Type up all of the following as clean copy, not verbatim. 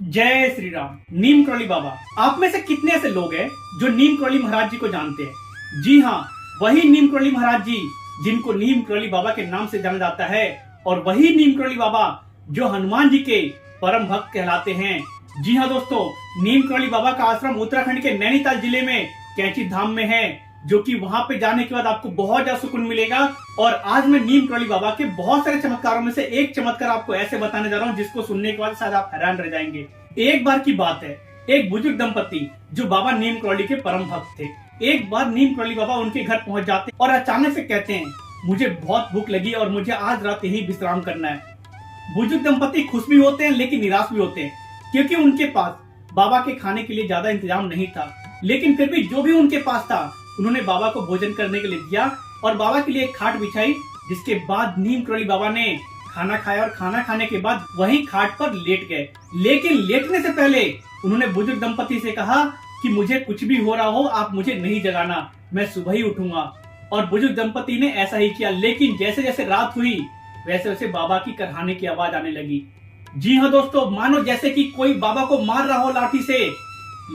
जय श्री राम। नीम करौली बाबा, आप में से कितने ऐसे लोग हैं जो नीम करौली महाराज जी को जानते हैं? जी हाँ, वही नीम करौली महाराज जी जिनको नीम करौली बाबा के नाम से जाना जाता है, और वही नीम करौली बाबा जो हनुमान जी के परम भक्त कहलाते हैं। जी हाँ दोस्तों, नीम करौली बाबा का आश्रम उत्तराखंड के नैनीताल जिले में कैंची धाम में है, जो कि वहां पे जाने के बाद आपको बहुत ज्यादा सुकून मिलेगा। और आज मैं नीम करौली बाबा के बहुत सारे चमत्कारों में से एक चमत्कार आपको ऐसे बताने जा रहा हूँ जिसको सुनने के बाद शायद आप हैरान रह जाएंगे। एक बार की बात है, एक बुजुर्ग दंपति जो बाबा नीम करौली के परम भक्त थे, एक बार नीम करौली बाबा उनके घर पहुंच जाते और अचानक से कहते हैं, मुझे बहुत भूख लगी और मुझे आज रात यही विश्राम करना है। बुजुर्ग दंपति खुश भी होते हैं लेकिन निराश भी होते हैं, क्योंकि उनके पास बाबा के खाने के लिए ज्यादा इंतजाम नहीं था। लेकिन फिर भी जो भी उनके पास था उन्होंने बाबा को भोजन करने के लिए दिया और बाबा के लिए एक खाट बिछाई, जिसके बाद नीम करौली बाबा ने खाना खाया और खाना खाने के बाद वही खाट पर लेट गए। लेकिन लेटने से पहले उन्होंने बुजुर्ग दंपति से कहा कि मुझे कुछ भी हो रहा हो, आप मुझे नहीं जगाना, मैं सुबह ही उठूंगा। और बुजुर्ग दंपति ने ऐसा ही किया। लेकिन जैसे जैसे रात हुई वैसे वैसे बाबा की करहाने की आवाज आने लगी। जी हाँ दोस्तों, मानो जैसे कि कोई बाबा को मार रहा हो लाठी से।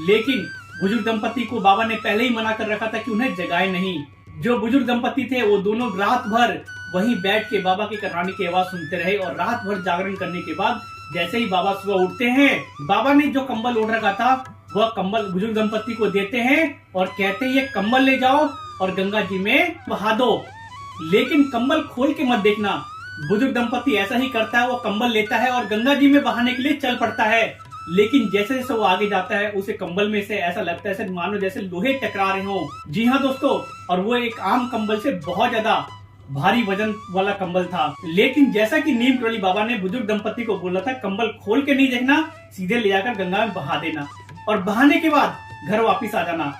लेकिन बुजुर्ग दंपति को बाबा ने पहले ही मना कर रखा था कि उन्हें जगाए नहीं। जो बुजुर्ग दंपति थे वो दोनों रात भर वहीं बैठ के बाबा की करहाने की आवाज सुनते रहे। और रात भर जागरण करने के बाद जैसे ही बाबा सुबह उठते हैं, बाबा ने जो कंबल ओढ़ रखा था वह कंबल बुजुर्ग दंपति को देते हैं और कहते हैं, ये कंबल ले जाओ और गंगा जी में बहा दो, लेकिन कंबल खोल के मत देखना। बुजुर्ग दंपति ऐसा ही करता है, वो कंबल लेता है और गंगा जी में बहाने के लिए चल पड़ता है। लेकिन जैसे जैसे वो आगे जाता है उसे कंबल में से ऐसा लगता है मानो जैसे लोहे टकरा रहे हो। जी हाँ दोस्तों, और वो एक आम कंबल से बहुत ज्यादा भारी वजन वाला कंबल था। लेकिन जैसा कि नीम करौली बाबा ने बुजुर्ग दंपति को बोला था, कंबल खोल के नहीं देखना, सीधे ले जाकर गंगा में बहा देना और बहाने के बाद घर वापिस आ जाना।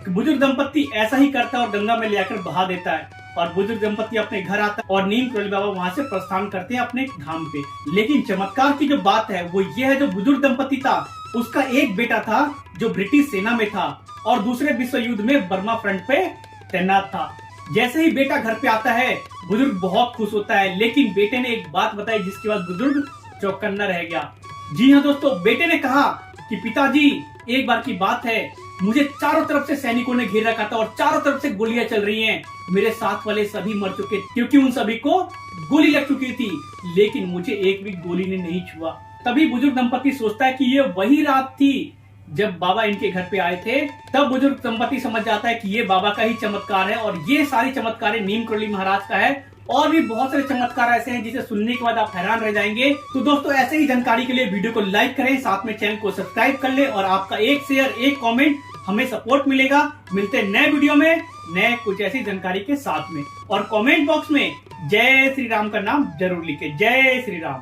बुजुर्ग दंपति ऐसा ही करता है और गंगा में ले जाकर बहा देता है और बुजुर्ग दंपति अपने घर आता है और नीम करौली बाबा वहां से प्रस्थान करते हैं अपने धाम पे। लेकिन चमत्कार की जो बात है वो ये है, जो बुजुर्ग दंपति था उसका एक बेटा था जो ब्रिटिश सेना में था और दूसरे विश्व युद्ध में बर्मा फ्रंट पे तैनात था। जैसे ही बेटा घर पे आता है बुजुर्ग बहुत खुश होता है, लेकिन बेटे ने एक बात बताई जिसके बाद बुजुर्ग चौकन्ना रह गया। जी हाँ दोस्तों, बेटे ने कहा कि पिताजी, एक बार की बात है, मुझे चारों तरफ से सैनिकों ने घेर रखा था और चारों तरफ से गोलियां चल रही हैं। मेरे साथ वाले सभी मर चुके क्योंकि उन सभी को गोली लग चुकी थी, लेकिन मुझे एक भी गोली ने नहीं छुआ। तभी बुजुर्ग दंपति सोचता है कि ये वही रात थी जब बाबा इनके घर पे आए थे। तब बुजुर्ग दंपति समझ जाता है कि ये बाबा का ही चमत्कार है और ये सारी चमत्कार नीम करौली महाराज का है। और भी बहुत सारे चमत्कार ऐसे हैं जिसे सुनने के बाद आप हैरान रह जाएंगे। तो दोस्तों, ऐसे ही जानकारी के लिए वीडियो को लाइक करें, साथ में चैनल को सब्सक्राइब कर ले और आपका एक शेयर, एक कमेंट हमें सपोर्ट मिलेगा। मिलते हैं नए वीडियो में नए कुछ ऐसी जानकारी के साथ में। और कमेंट बॉक्स में जय श्री राम का नाम जरूर लिखे। जय श्री राम।